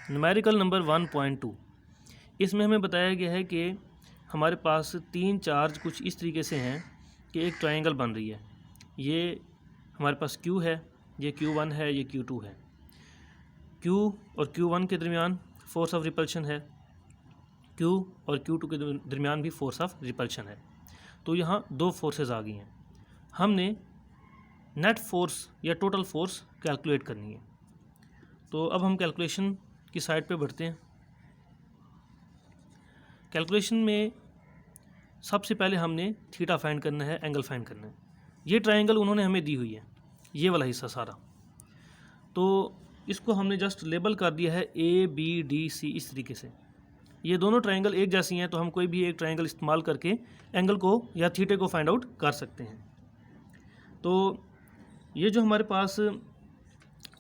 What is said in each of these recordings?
Numerical number 1.2, इसमें हमें बताया गया है कि हमारे पास 3 चार्ज कुछ इस तरीके से हैं कि एक ट्रायंगल बन रही है। ये हमारे पास Q है, ये Q1 है, ये Q2 है। Q और Q1 के दरमियान फोर्स ऑफ रिपल्शन है, Q और Q2 के दरमियान भी फोर्स ऑफ रिपल्शन है। तो यहाँ दो फोर्सेस आ गई हैं। हमने नेट फोर्स या टोटल फोर्स कैलकुलेट करनी है। तो अब हम कैलकुलेशन की साइड पे बढ़ते हैं। कैलकुलेशन में सबसे पहले हमने थीटा फाइंड करना है, एंगल फाइंड करना है। ये ट्रायंगल उन्होंने हमें दी हुई है, ये वाला हिस्सा सारा। तो इसको हमने जस्ट लेबल कर दिया है ABDC इस तरीके से। ये दोनों ट्रायंगल एक जैसी हैं, तो हम कोई भी एक ट्रायंगल इस्तेमाल करके एंगल को या थीटे को फाइंड आउट कर सकते हैं। तो ये जो हमारे पास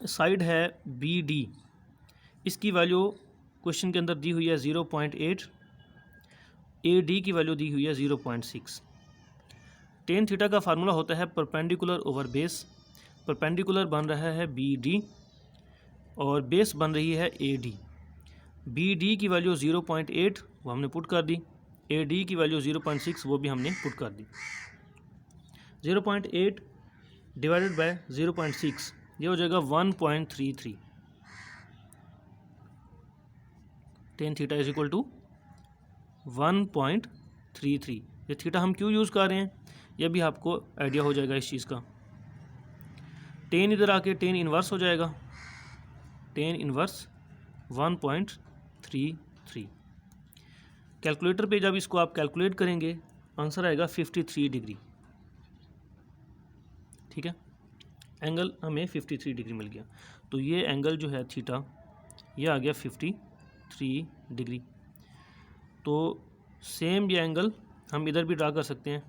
साइड है BD, इसकी वैल्यू क्वेश्चन के अंदर दी हुई है 0.8, AD की वैल्यू दी हुई है 0.6। टेन थीटा का फार्मूला होता है परपेंडिकुलर ओवर बेस। परपेंडिकुलर बन रहा है BD और बेस बन रही है AD। BD की वैल्यू 0.8 वो हमने पुट कर दी, AD की वैल्यू 0.6 वो भी हमने पुट कर दी। 0.8 डिवाइडेड बाय 0.6 ये हो जाएगा 1.33। Tan theta is equal to 1.33। ये थीटा हम क्यों यूज़ कर रहे हैं यह भी आपको आइडिया हो जाएगा इस चीज़ का। टेन इधर आके टेन इन्वर्स हो जाएगा, टेन इन्वर्स 1.33। कैलकुलेटर पे जब इसको आप कैलकुलेट करेंगे आंसर आएगा 53 डिग्री। ठीक है, एंगल हमें 53 डिग्री मिल गया। तो ये एंगल जो है थीटा ये आ गया 53 डिग्री। तो सेम ये एंगल हम इधर भी ड्रा कर सकते हैं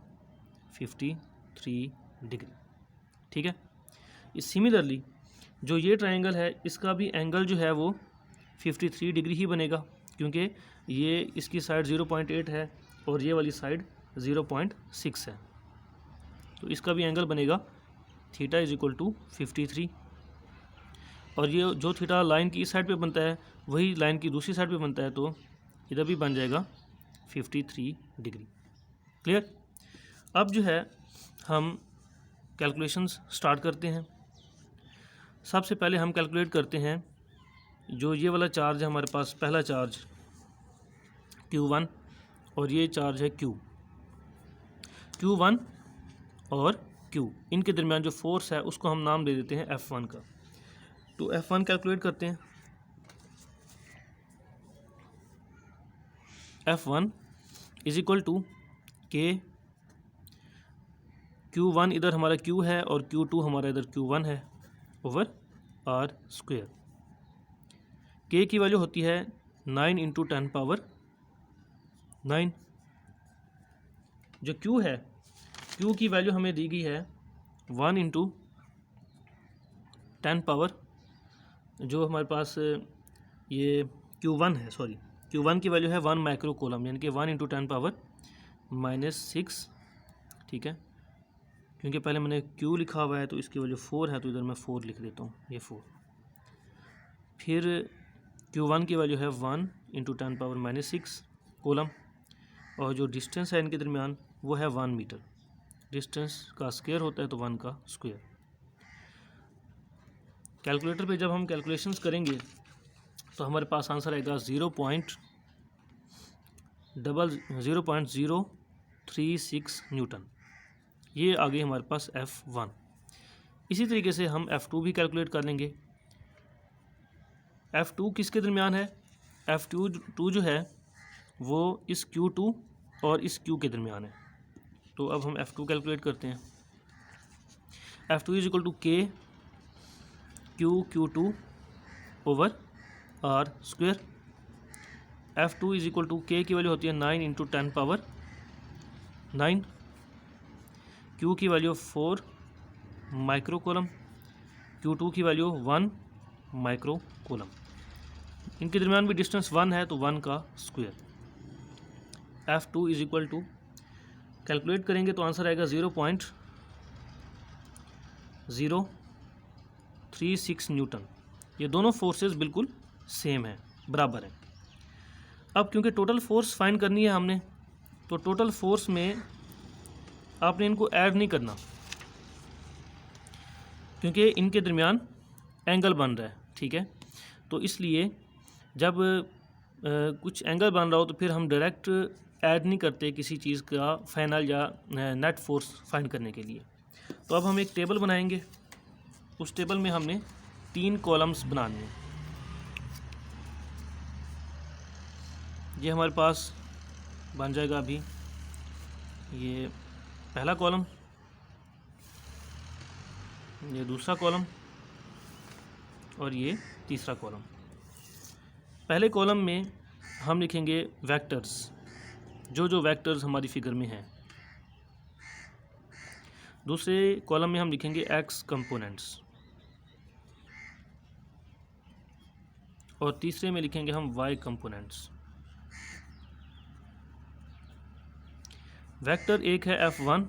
53 डिग्री। ठीक है, इस सिमिलरली जो ये ट्रायंगल है इसका भी एंगल जो है वो 53 डिग्री ही बनेगा, क्योंकि ये इसकी साइड 0.8 है और ये वाली साइड 0.6 है। तो इसका भी एंगल बनेगा थीटा इज इक्वल टू 53। और ये जो थीटा लाइन की इस साइड पे बनता है वही लाइन की दूसरी साइड पे बनता है, तो इधर भी बन जाएगा 53 डिग्री। क्लियर। अब जो है हम कैलकुलेशंस स्टार्ट करते हैं। सबसे पहले हम कैलकुलेट करते हैं जो ये वाला चार्ज है हमारे पास, पहला चार्ज Q1 और ये चार्ज है Q1 और Q, इनके दरमियान जो फोर्स है उसको हम नाम दे देते हैं F1 का। तो F1 कैलकुलेट करते हैं। F1 is equal to K, Q1 इधर हमारा Q है और Q2 हमारा इधर Q1 है, ओवर R स्क्वेयर। K की वैल्यू होती है 9 इंटू 10 पावर 9। जो Q है, Q की वैल्यू हमें दी गई है 1 इंटू 10 पावर, जो हमारे पास ये Q1 है, सॉरी Q1 की वैल्यू है 1 माइक्रो कूलम, यानी कि 1 इंटू 10 पावर -6। ठीक है, क्योंकि पहले मैंने Q लिखा हुआ है तो इसकी वैल्यू 4 है, तो इधर मैं 4 लिख देता हूँ, ये 4। फिर Q1 की वैल्यू है 1 इंटू 10 पावर -6 कूलम, और जो डिस्टेंस है इनके दरमियान वो है 1 मीटर। डिस्टेंस का स्क्वायर होता है तो 1 का स्क्वायर। कैलकुलेटर पे जब हम कैलकुलेशंस करेंगे तो हमारे पास आंसर आएगा 0.036 न्यूटन। ये आ गई हमारे पास F1। इसी तरीके से हम F2 भी कैलकुलेट कर लेंगे। F2 किसके दरमियान है, F2 जो है वो इस Q2 और इस Q के दरमियान है। तो अब हम F2 कैलकुलेट करते हैं। F2 is equal to K Q2 over R square. F2 is equal to K की वैल्यू होती है 9 इंटू 10 पावर 9, Q की वैल्यू 4 माइक्रो कूलम, Q2 की वैल्यू 1 माइक्रो कूलम। इनके दरमियान भी डिस्टेंस 1 है तो 1 का square. F2 is equal to, calculate करेंगे तो आंसर आएगा 0.036 न्यूटन। ये दोनों फोर्सेस बिल्कुल सेम है, बराबर है। अब क्योंकि टोटल फोर्स फाइंड करनी है हमने, तो टोटल फोर्स में आपने इनको ऐड नहीं करना, क्योंकि इनके दरमियान एंगल बन रहा है, ठीक है। तो इसलिए जब कुछ एंगल बन रहा हो तो फिर हम डायरेक्ट ऐड नहीं करते किसी चीज़ का फाइनल या नेट फोर्स फाइंड करने के लिए। तो अब हम एक टेबल बनाएंगे, उस टेबल में हमने 3 कॉलम्स बनाने हैं। ये हमारे पास बन जाएगा अभी, ये पहला कॉलम, ये दूसरा कॉलम और ये तीसरा कॉलम। पहले कॉलम में हम लिखेंगे वेक्टर्स, जो वेक्टर्स हमारी फिगर में हैं। दूसरे कॉलम में हम लिखेंगे एक्स कंपोनेंट्स, और तीसरे में लिखेंगे हम वाई कंपोनेंट्स। वेक्टर एक है F1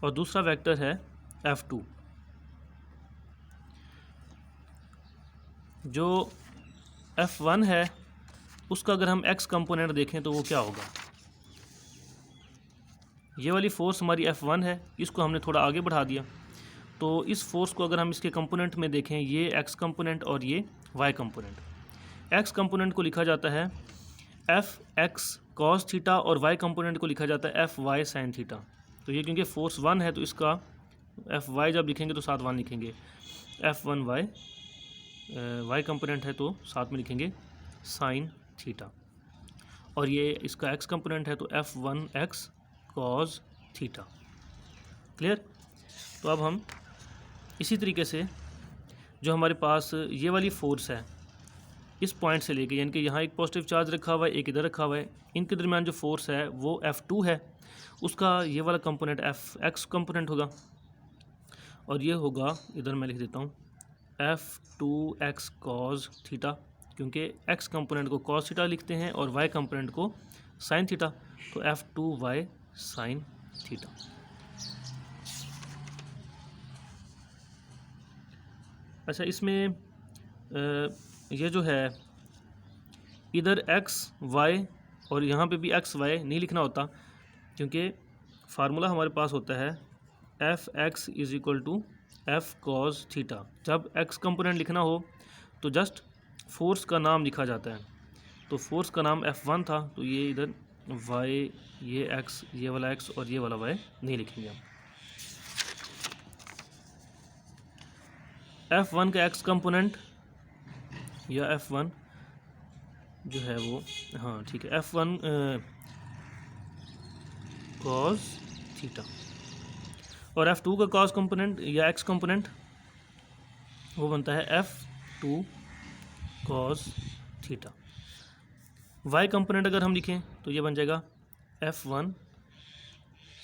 और दूसरा वेक्टर है F2। जो F1 है उसका अगर हम x कंपोनेंट देखें तो वो क्या होगा, ये वाली फोर्स हमारी F1 है, इसको हमने थोड़ा आगे बढ़ा दिया, तो इस फोर्स को अगर हम इसके कंपोनेंट में देखें, ये x कंपोनेंट और ये y कंपोनेंट। x कंपोनेंट को लिखा जाता है Fx cos थीटा और y कंपोनेंट को लिखा जाता है Fy sin थीटा। तो ये क्योंकि फोर्स 1 है तो इसका Fy जब लिखेंगे तो साथ 1 लिखेंगे, F1y y कंपोनेंट है तो साथ में लिखेंगे sin थीटा, और ये इसका x कंपोनेंट है तो F1x cos थीटा। क्लियर। तो अब हम इसी तरीके से जो हमारे पास ये वाली फोर्स है, इस पॉइंट से लेके, यानी कि यहाँ एक पॉजिटिव चार्ज रखा हुआ है, एक इधर रखा हुआ है, इनके दरमियान जो फोर्स है वो F2 है, उसका ये वाला कंपोनेंट Fx कंपोनेंट होगा, और ये होगा, इधर मैं लिख देता हूँ F2x cos थीटा, क्योंकि x कंपोनेंट को cos थीटा लिखते हैं और y कंपोनेंट को sin थीटा, तो F2y sin थीटा। अच्छा, इसमें ये जो है इधर x y और यहाँ पे भी x y नहीं लिखना होता, क्योंकि फार्मूला हमारे पास होता है Fx is equal to F cos theta. जब x कंपोनेंट लिखना हो तो जस्ट फोर्स का नाम लिखा जाता है, तो फोर्स का नाम F1 था, तो ये इधर y, ये x, ये वाला x और ये वाला y नहीं लिखेंगे हम। F1 का x कंपोनेंट या F1 जो है वो, हाँ ठीक है, F1 cos थीटा, और F2 का cos कंपोनेंट या x कंपोनेंट वो बनता है F2 cos theta. y component अगर हम लिखें तो ये बन जाएगा F1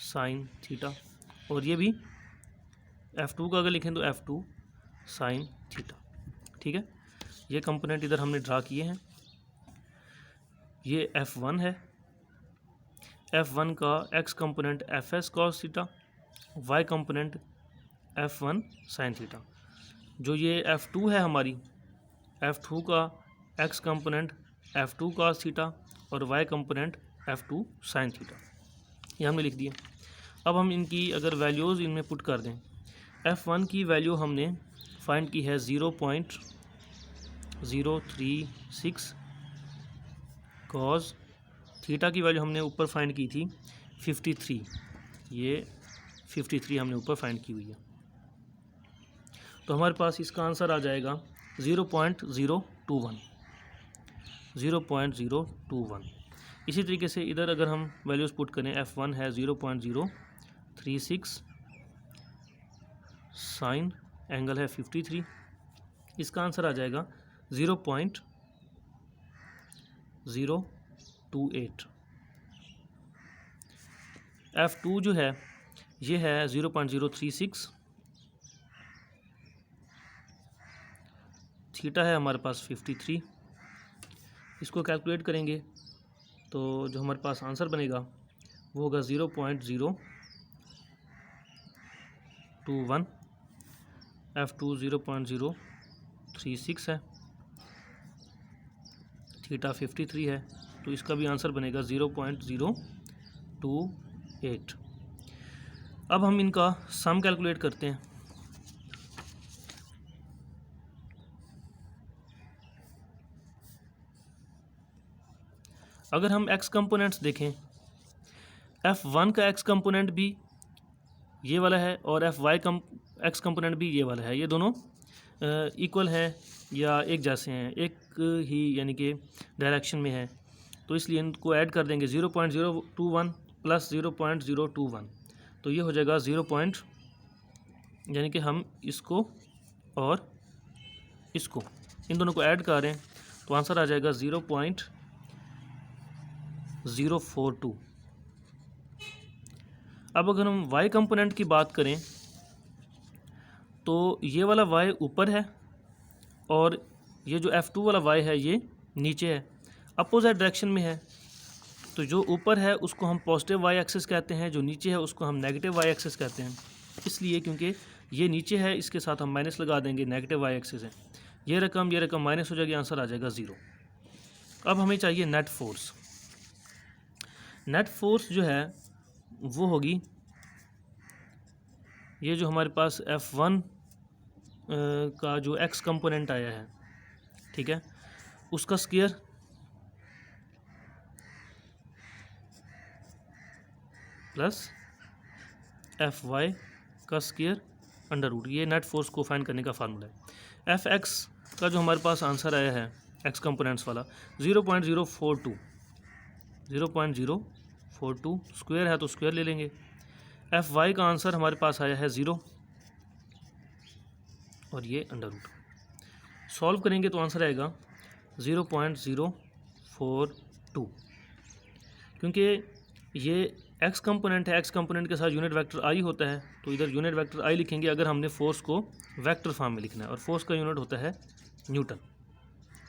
sin थीटा, और ये भी F2 का अगर लिखें तो F2 sin थीटा। ठीक है, ये कंपोनेंट इधर हमने ड्रा किए हैं। ये F1 है, F1 का x component Fs cos theta, y component F1 sin theta. जो ये F2 है हमारी, F2 का x component F2 cos theta और y component F2 sin theta, ये हमने लिख दिया। अब हम इनकी अगर वैल्यूज़ इनमें पुट कर दें, F1 की वैल्यू हमने फाइंड की है 0.036, cos थीटा की वैल्यू हमने ऊपर फाइंड की थी 53, ये 53 हमने ऊपर फाइंड की हुई है। तो हमारे पास इसका आंसर आ जाएगा 0.021, 0.021। इसी तरीके से इधर अगर हम वैल्यूज़ पुट करें, F1 है 0.036, साइन एंगल है 53, इसका आंसर आ जाएगा 0.028। F2 जो है ये है 0.036, थीटा है हमारे पास 53, इसको कैलकुलेट करेंगे तो जो हमारे पास आंसर बनेगा वो होगा 0.021, F2 0.036 है। थीटा 53 है, तो इसका भी आंसर बनेगा 0.028। अब हम इनका सम कैलकुलेट करते हैं। अगर हम x कंपोनेंट्स देखें, f1 का x कंपोनेंट भी ये वाला है और fy x कंपोनेंट भी ये वाला है। ये दोनों इक्वल है या एक जैसे हैं, एक ही यानी कि डायरेक्शन में है, तो इसलिए इनको ऐड कर देंगे 0.021 प्लस 0.021, तो ये हो जाएगा 0. यानी कि हम इसको और इसको इन दोनों को ऐड कर रहे हैं तो आंसर आ जाएगा 0.042। अब अगर हम y कंपोनेंट की बात करें तो ये वाला y ऊपर है और ये जो f2 वाला y है ये नीचे है, अपोजिट डायरेक्शन में है। तो जो ऊपर है उसको हम पॉजिटिव y एक्सिस कहते हैं, जो नीचे है उसको हम नेगेटिव y एक्सिस कहते हैं। इसलिए क्योंकि ये नीचे है इसके साथ हम माइनस लगा देंगे, नेगेटिव y एक्सिस है। ये रकम माइनस हो जाएगी, आंसर आ जाएगा 0। अब हमें चाहिए नेट फोर्स। नेट फोर्स जो है वो होगी ये जो हमारे पास F1 का जो x कंपोनेंट आया है, ठीक है, उसका स्क्वायर प्लस Fy का स्क्वायर अंडर रूट। ये नेट फोर्स को फाइंड करने का फार्मूला है। Fx का जो हमारे पास आंसर आया है x कंपोनेंट्स वाला 0.042 स्क्वायर है तो स्क्वायर ले लेंगे। Fy का आंसर हमारे पास आया है 0 और ये अंडर रूट। सॉल्व करेंगे तो आंसर आएगा 0.042। क्योंकि ये x कंपोनेंट है, x कंपोनेंट के साथ यूनिट वेक्टर i होता है, तो इधर यूनिट वेक्टर i लिखेंगे अगर हमने फोर्स को वेक्टर फॉर्म में लिखना है, और फोर्स का यूनिट होता है न्यूटन।